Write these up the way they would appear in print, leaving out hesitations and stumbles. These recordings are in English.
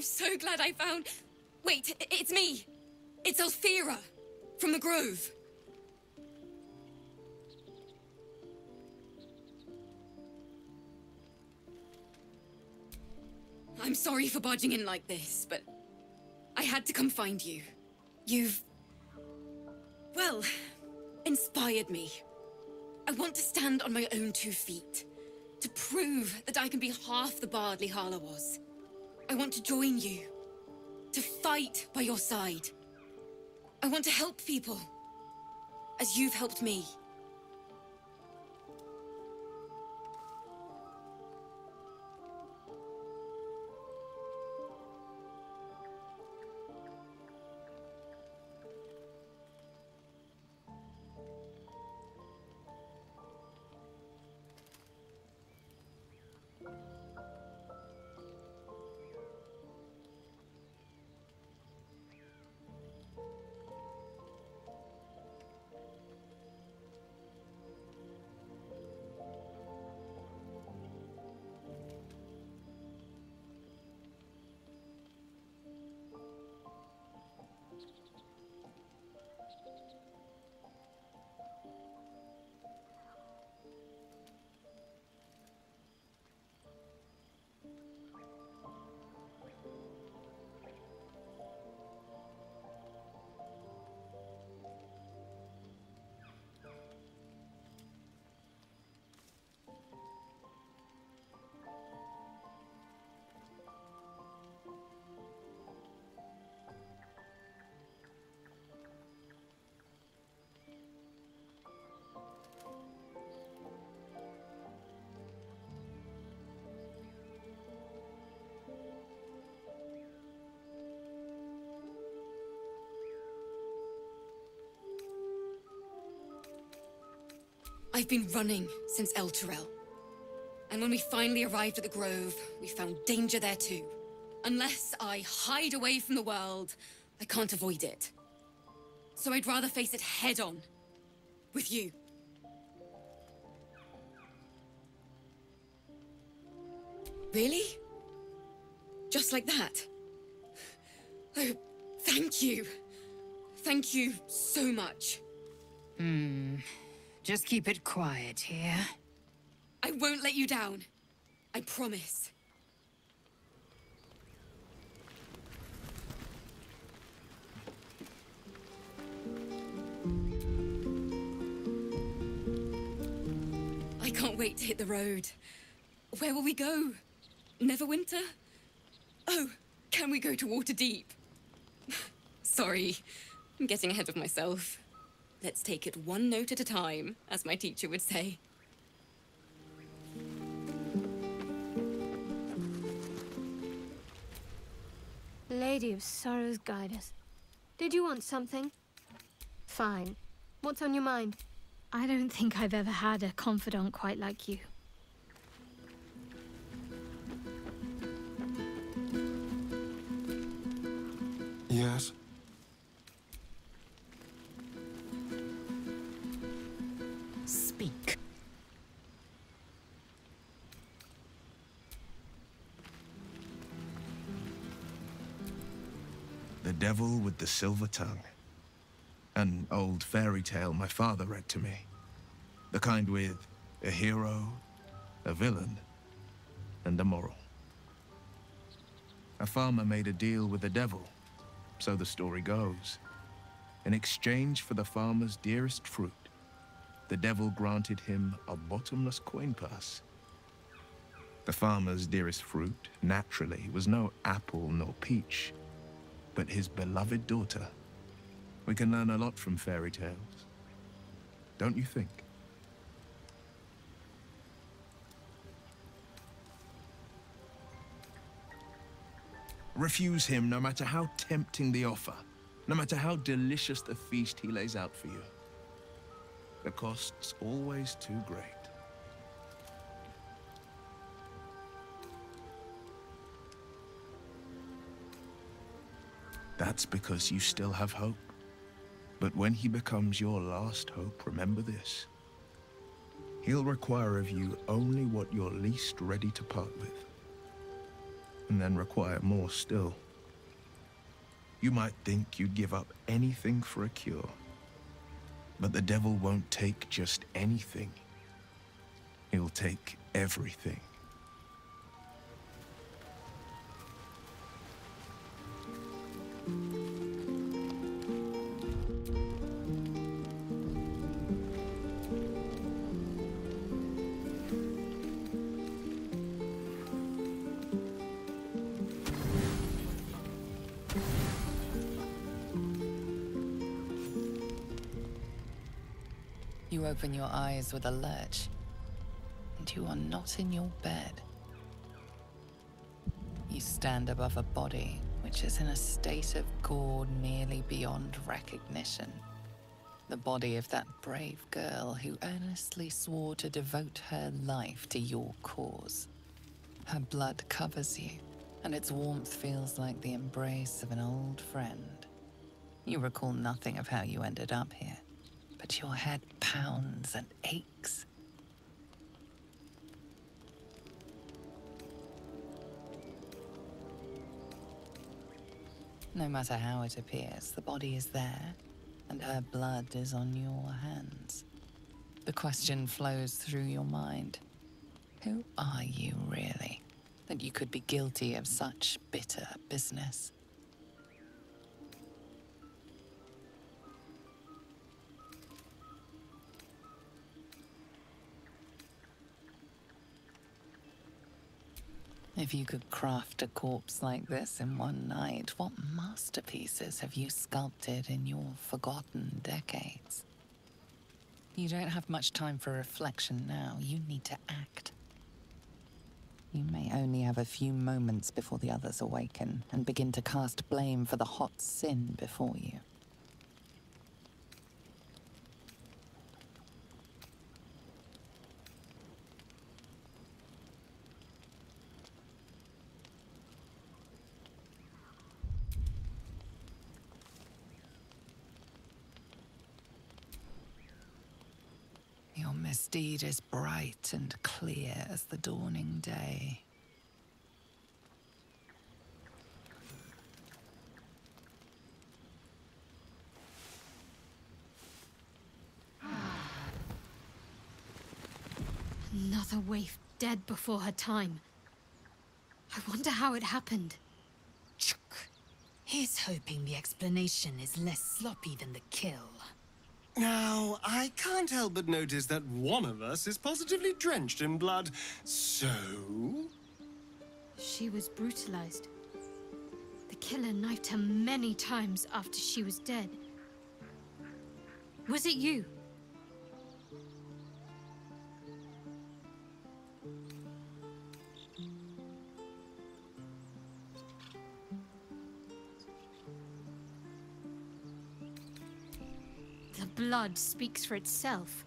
I'm so glad I found... Wait, it's me! It's Alfira, from the Grove. I'm sorry for barging in like this, but I had to come find you. You've... well, inspired me. I want to stand on my own 2 feet, to prove that I can be half the bard Lihala was. I want to join you, to fight by your side. I want to help people, as you've helped me. I've been running since El Turel. And when we finally arrived at the Grove, we found danger there too. Unless I hide away from the world, I can't avoid it. So I'd rather face it head on, with you. Really? Just like that? Oh, thank you. Thank you so much. Just keep it quiet here. I won't let you down. I promise. I can't wait to hit the road. Where will we go? Neverwinter? Oh, can we go to Waterdeep? Sorry, I'm getting ahead of myself. Let's take it one note at a time, as my teacher would say. Lady of Sorrows, guide us. Did you want something? Fine. What's on your mind? I don't think I've ever had a confidant quite like you. Yes? Speak. The Devil with the Silver Tongue. An old fairy tale my father read to me. The kind with a hero, a villain, and a moral. A farmer made a deal with the devil, so the story goes. In exchange for the farmer's dearest fruit, the devil granted him a bottomless coin purse. The farmer's dearest fruit, naturally, was no apple nor peach, but his beloved daughter. We can learn a lot from fairy tales, don't you think? Refuse him no matter how tempting the offer, no matter how delicious the feast he lays out for you. The cost's always too great. That's because you still have hope. But when he becomes your last hope, remember this. He'll require of you only what you're least ready to part with. and then require more still. You might think you'd give up anything for a cure, but the devil won't take just anything. He'll take everything. You open your eyes with a lurch, and you are not in your bed. You stand above a body which is in a state of gore nearly beyond recognition. The body of that brave girl who earnestly swore to devote her life to your cause. Her blood covers you, and its warmth feels like the embrace of an old friend. You recall nothing of how you ended up here, but your head pounds and aches. No matter how it appears, the body is there, and her blood is on your hands. The question flows through your mind. Who are you, really, that you could be guilty of such bitter business? If you could craft a corpse like this in one night, what masterpieces have you sculpted in your forgotten decades? You don't have much time for reflection now. You need to act. You may only have a few moments before the others awaken and begin to cast blame for the hot sin before you. Your misdeed is bright and clear as the dawning day. Another waif dead before her time. I wonder how it happened. He's hoping the explanation is less sloppy than the kill. Now, I can't help but notice that one of us is positively drenched in blood. So? She was brutalized. The killer knifed her many times after she was dead. Was it you? The blood speaks for itself.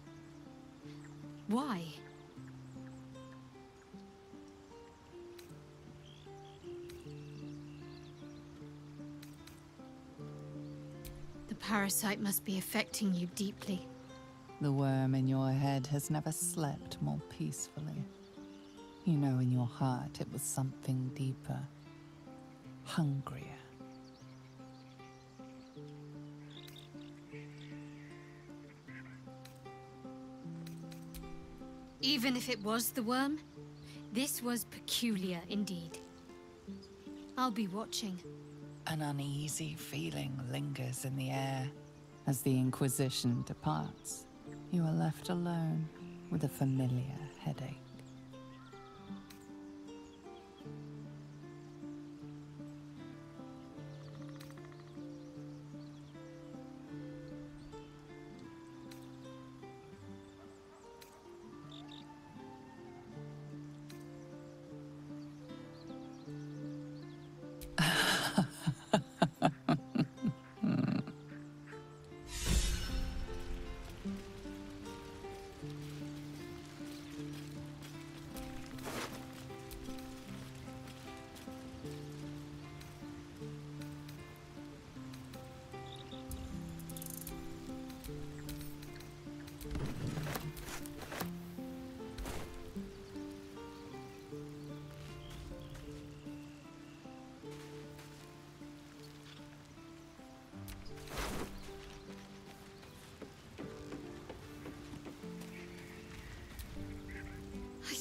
Why? The parasite must be affecting you deeply. The worm in your head has never slept more peacefully. You know in your heart it was something deeper, hungrier. Even if it was the worm, this was peculiar indeed. I'll be watching. An uneasy feeling lingers in the air. As the Inquisition departs, you are left alone with a familiar headache.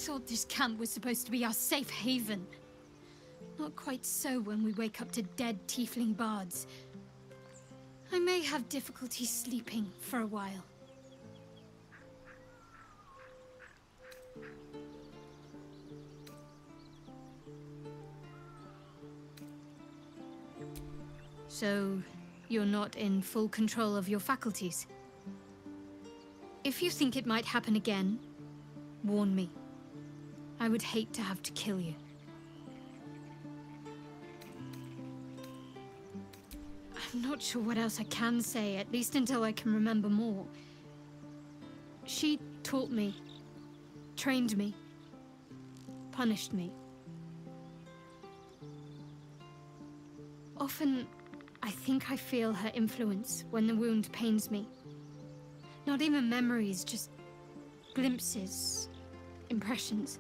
thought this camp was supposed to be our safe haven. Not quite so when we wake up to dead tiefling bards. I may have difficulty sleeping for a while. So, you're not in full control of your faculties? If you think it might happen again, warn me. I would hate to have to kill you. I'm not sure what else I can say, at least until I can remember more. She taught me, trained me, punished me. Often, I think I feel her influence when the wound pains me. Not even memories, just glimpses, impressions.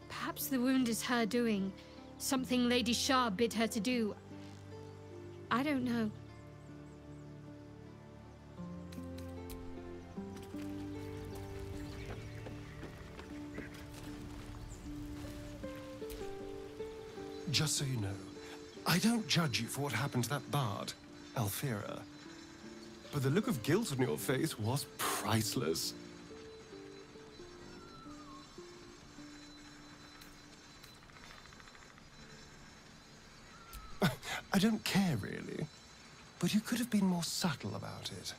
Perhaps the wound is her doing, something Lady Shah bid her to do. I don't know. Just so you know, I don't judge you for what happened to that bard, Alfira. But the look of guilt on your face was priceless. I don't care, really. But you could have been more subtle about it.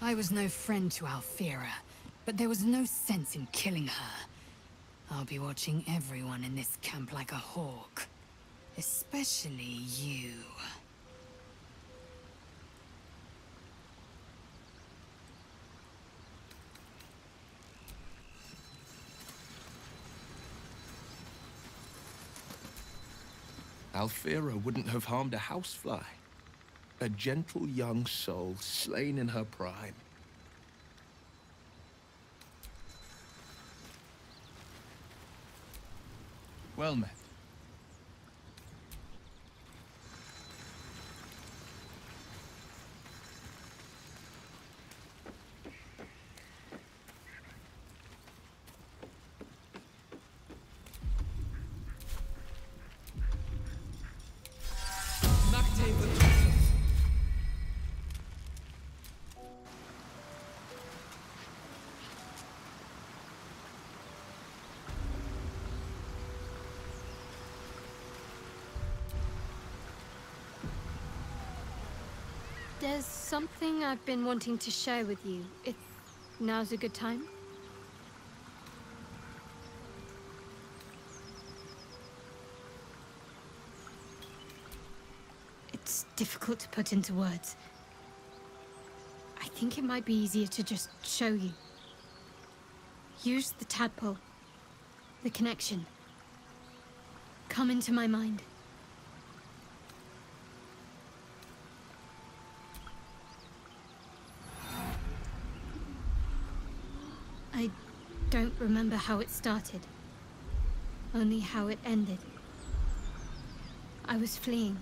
I was no friend to Alfira, but there was no sense in killing her. I'll be watching everyone in this camp like a hawk. Especially you. Alfira wouldn't have harmed a housefly. A gentle young soul slain in her prime. Well met. There's something I've been wanting to share with you, if now's a good time. It's difficult to put into words. I think it might be easier to just show you. Use the tadpole, the connection. Come into my mind. I don't remember how it started, only how it ended. I was fleeing.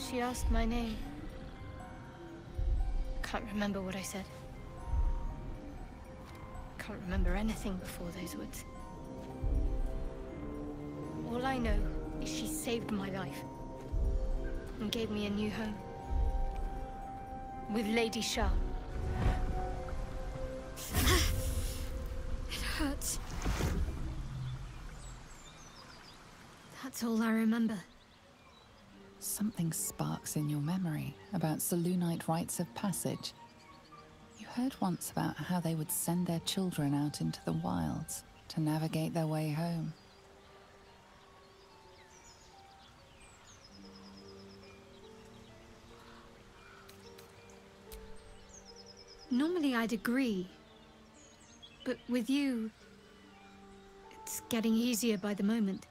She asked my name. Can't remember what I said. Can't remember anything before those words. All I know is she saved my life. and gave me a new home. With Lady Shah. It hurts. That's all I remember. Something sparks in your memory about Selûnite rites of passage. You heard once about how they would send their children out into the wilds to navigate their way home. Normally I'd agree. But with you, it's getting easier by the moment.